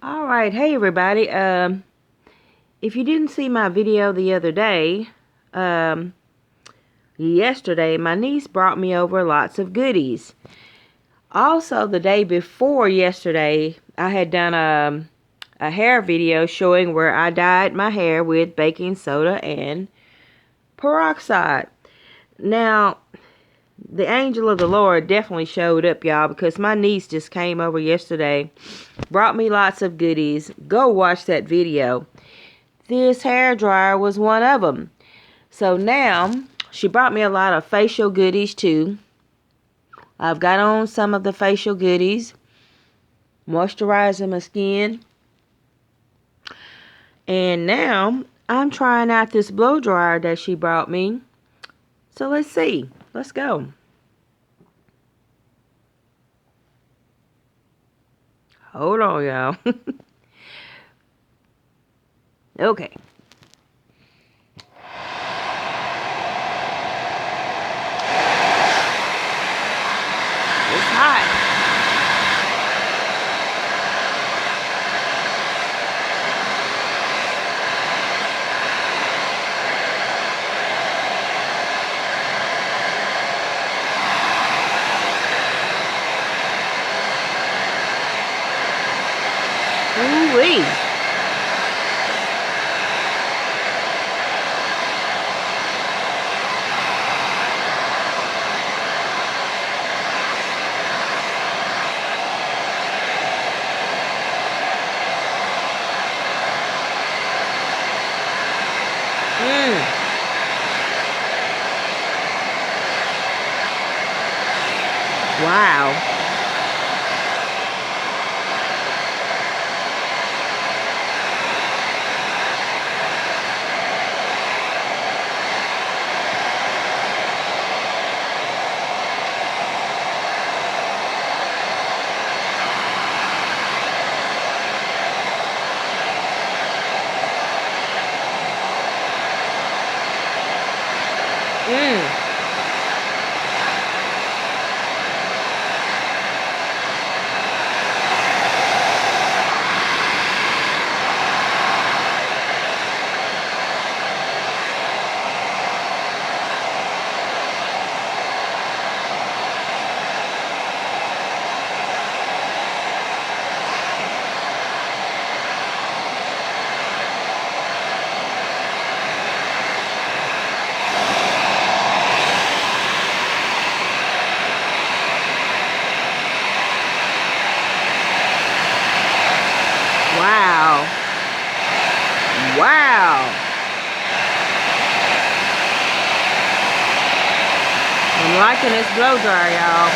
All right, hey everybody. If you didn't see my video the other day, yesterday my niece brought me over lots of goodies. Also, the day before yesterday, I had done a hair video showing where I dyed my hair with baking soda and peroxide. Now, the angel of the Lord definitely showed up, y'all, because my niece just came over yesterday, brought me lots of goodies. Go watch that video. This hair dryer was one of them. So now, she brought me a lot of facial goodies too. I've got on some of the facial goodies, moisturizing my skin. And now, I'm trying out this blow dryer that she brought me. So let's see. Let's go. Hold on, y'all. Okay. It's hot. Ooh-wee. Wow. Wow. Wow. I'm liking this blow dryer, y'all.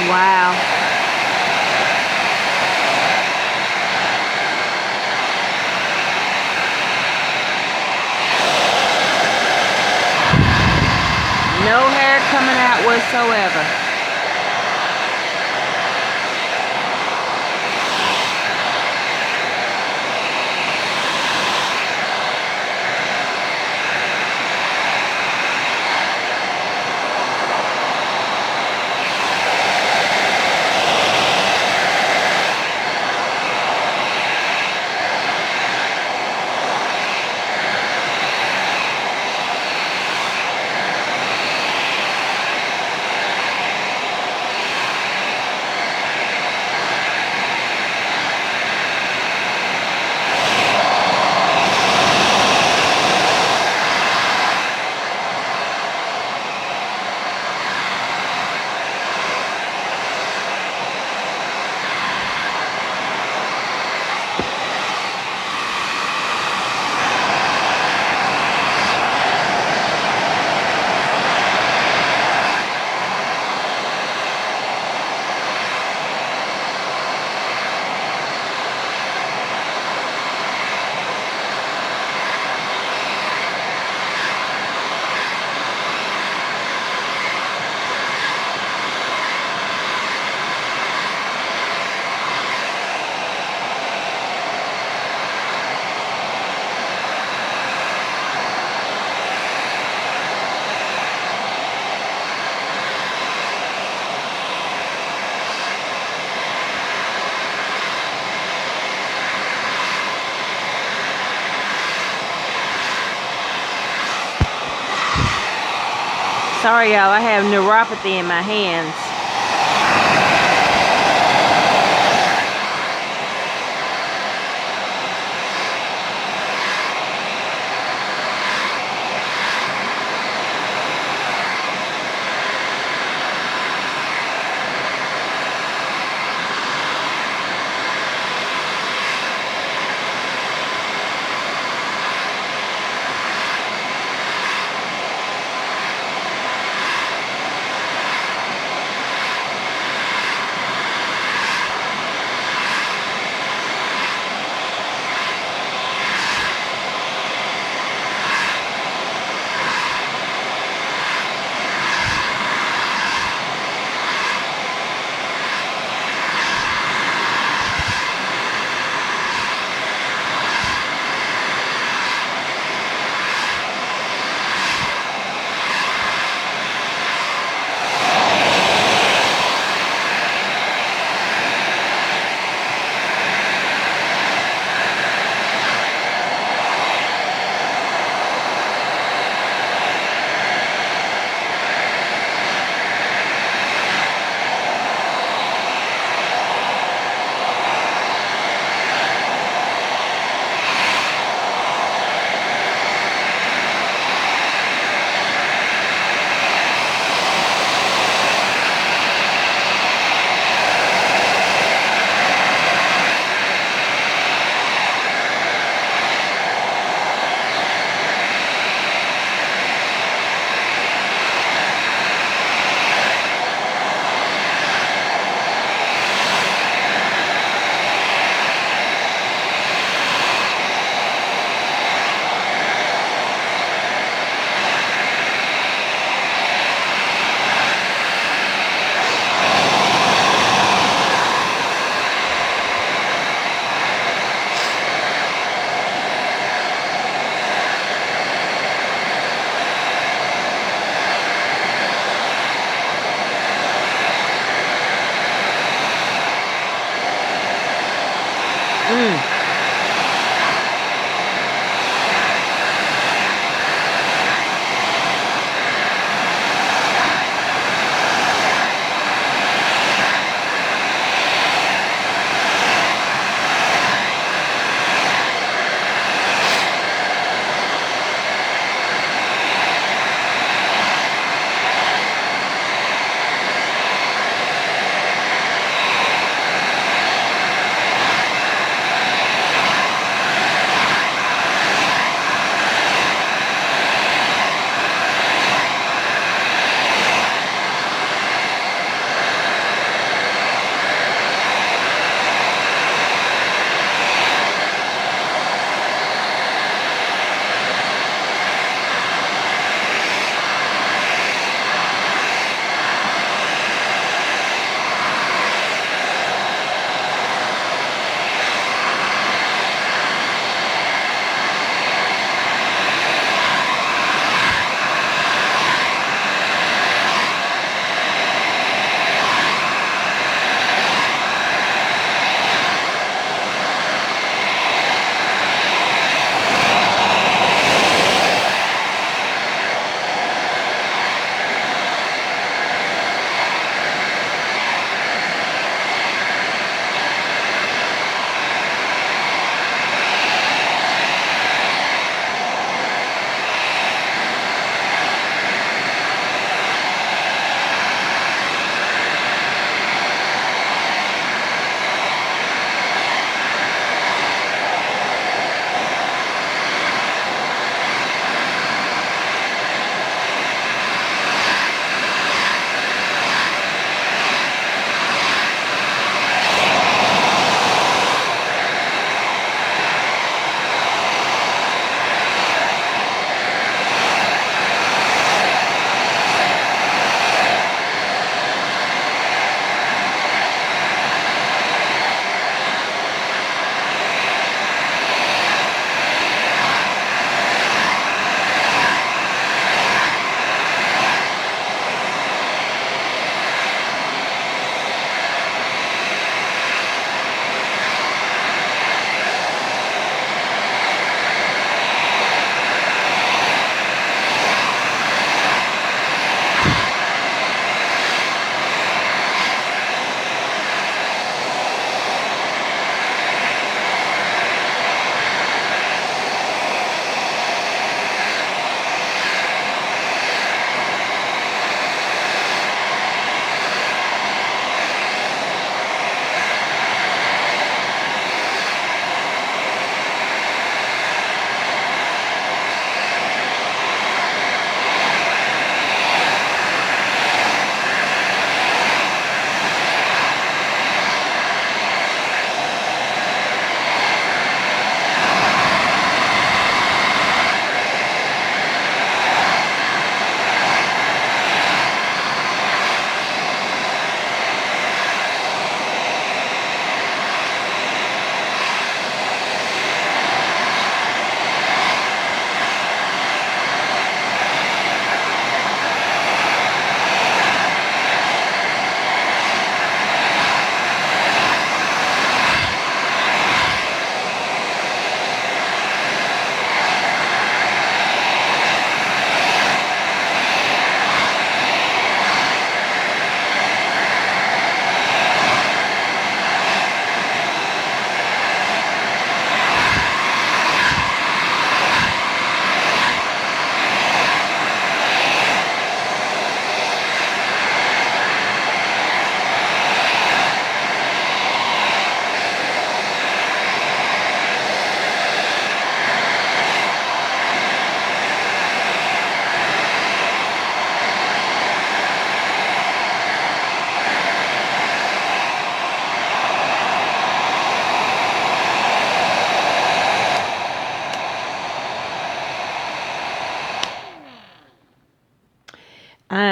Wow. No hair coming out whatsoever. Sorry, y'all, I have neuropathy in my hands.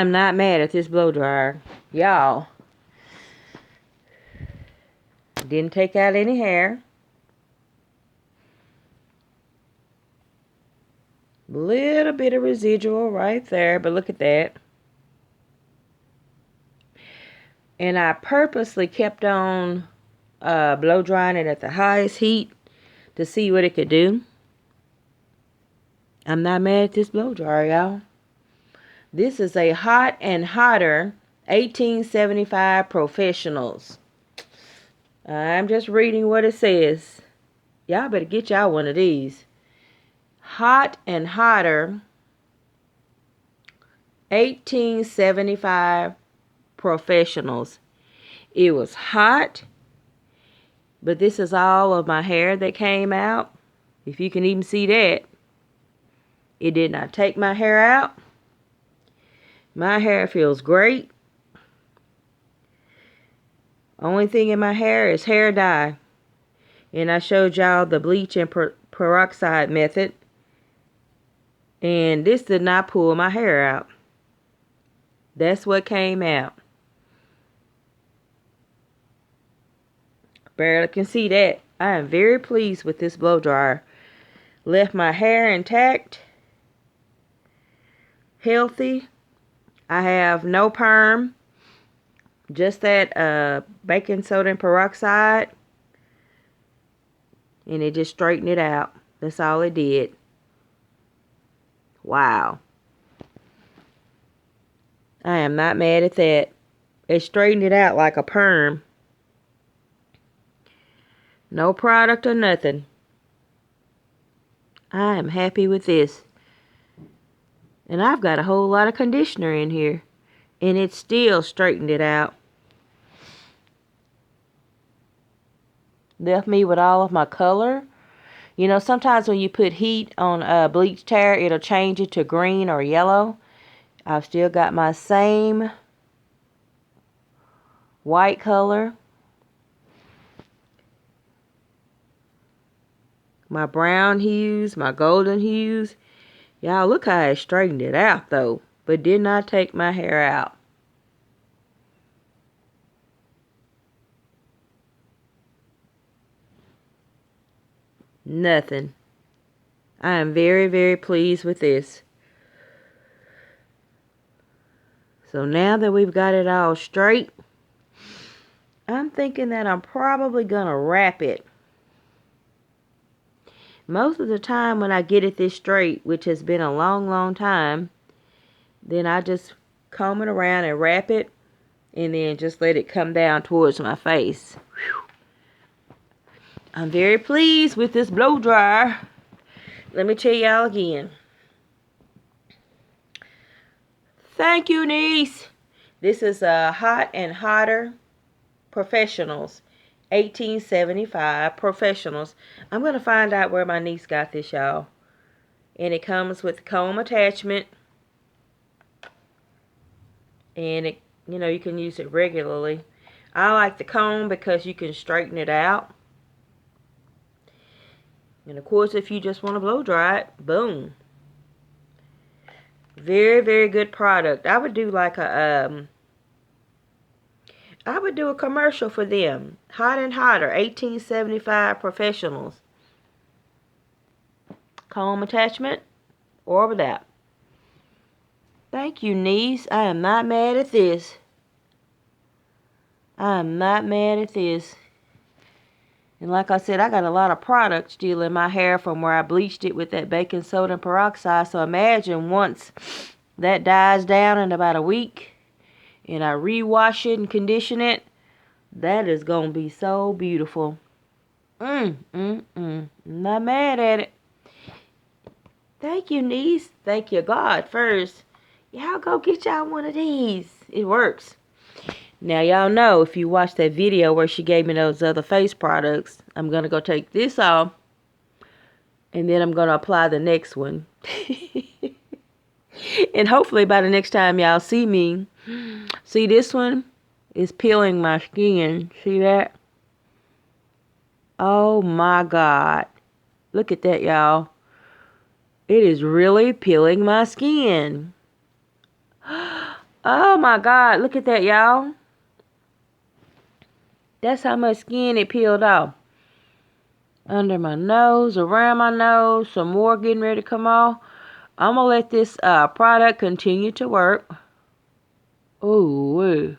I'm not mad at this blow dryer. Y'all. Didn't take out any hair. Little bit of residual right there, but look at that. And I purposely kept on blow drying it at the highest heat to see what it could do. I'm not mad at this blow dryer, y'all. This is a Hot and Hotter 1875 Professionals. I'm just reading what it says. Y'all better get y'all one of these. Hot and Hotter 1875 Professionals. It was hot, but this is all of my hair that came out. If you can even see that. It did not take my hair out. My hair feels great. Only thing in my hair is hair dye. And I showed y'all the bleach and peroxide method. And this did not pull my hair out. That's what came out. Barely can see that. I am very pleased with this blow dryer. Left my hair intact. Healthy. I have no perm. Just that baking soda and peroxide. And it just straightened it out. That's all it did. Wow. I am not mad at that. It straightened it out like a perm. No product or nothing. I am happy with this. And I've got a whole lot of conditioner in here. And it still straightened it out. Left me with all of my color. You know, sometimes when you put heat on bleached hair, it'll change it to green or yellow. I've still got my same white color. My brown hues, my golden hues. Y'all, look how I straightened it out, though. But did not take my hair out. Nothing. I am very, very pleased with this. So now that we've got it all straight, I'm thinking that I'm probably going to wrap it. Most of the time when I get it this straight, which has been a long, long time, then I just comb it around and wrap it, and then just let it come down towards my face. Whew. I'm very pleased with this blow dryer. Let me tell y'all again. Thank you, niece. This is a Hot and Hotter Professionals. 1875 Professionals. I'm going to find out where my niece got this, y'all. And it comes with comb attachment. And it, you know, you can use it regularly. I like the comb because you can straighten it out. And of course, if you just want to blow dry it, boom. Very, very good product. I would do like a commercial for them. Hot and Hotter, 1875 Professionals. Comb attachment or without. Thank you, niece. I am not mad at this. I am not mad at this. And like I said, I got a lot of product still in my hair from where I bleached it with that baking soda and peroxide. So imagine once that dies down in about a week and I rewash it and condition it, that is going to be so beautiful. Not mad at it. Thank you, niece. Thank you, God, first. Y'all go get y'all one of these. It works. Now, y'all know, if you watch that video where she gave me those other face products, I'm going to go take this off. And then I'm going to apply the next one. And hopefully by the next time y'all see me, see this one is peeling my skin. See that? Oh my God. Look at that, y'all. It is really peeling my skin. Oh my God, look at that, y'all. That's how much skin it peeled off. Under my nose, around my nose, some more getting ready to come off. I'm going to let this product continue to work. Ooh.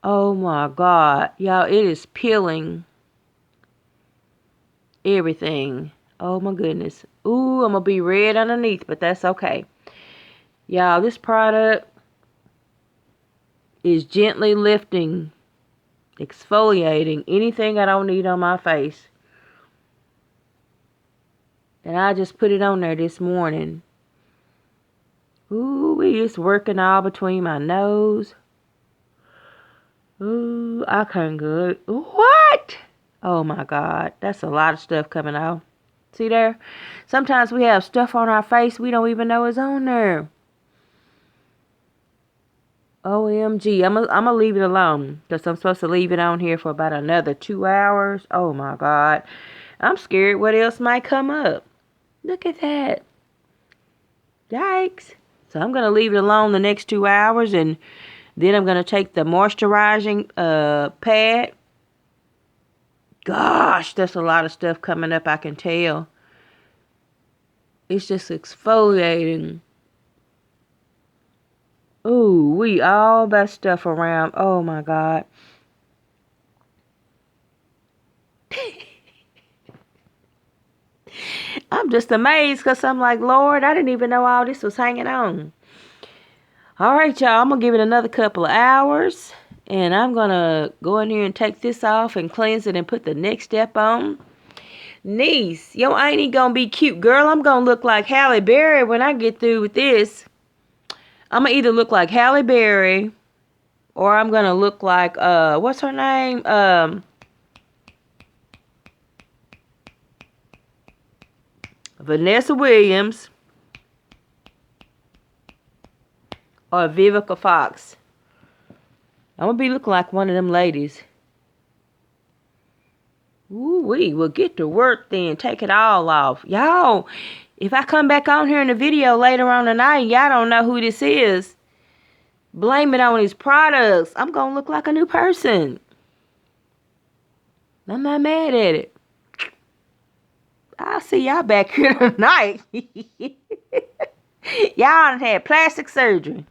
Oh my God. Y'all, it is peeling everything. Oh my goodness. Ooh, I'm going to be red underneath, but that's okay. Y'all, this product is gently lifting, exfoliating anything I don't need on my face. And I just put it on there this morning. Ooh, it's working all between my nose. Ooh, I can't good. What? Oh my God, that's a lot of stuff coming out. See there? Sometimes we have stuff on our face we don't even know is on there. OMG, I'm gonna leave it alone because I'm supposed to leave it on here for about another 2 hours. Oh my God, I'm scared what else might come up. Look at that. Yikes. So I'm gonna leave it alone the next 2 hours, and then I'm gonna take the moisturizing pad. Gosh, that's a lot of stuff coming up, I can tell. It's just exfoliating. Ooh, all that stuff around. Oh my God. I'm just amazed because I'm like, Lord, I didn't even know all this was hanging on. All right, y'all, I'm going to give it another couple of hours. And I'm going to go in here and take this off and cleanse it and put the next step on. Niece, yo, ain't he going to be cute? Girl, I'm going to look like Halle Berry when I get through with this. I'm going to either look like Halle Berry or I'm going to look like, what's her name? Vanessa Williams or Vivica Fox. I'm going to be looking like one of them ladies. Ooh-wee, well, get to work then. Take it all off. Y'all, if I come back on here in the video later on tonight, y'all don't know who this is, blame it on these products. I'm going to look like a new person. I'm not mad at it. I'll see y'all back here tonight. Y'all done had plastic surgery.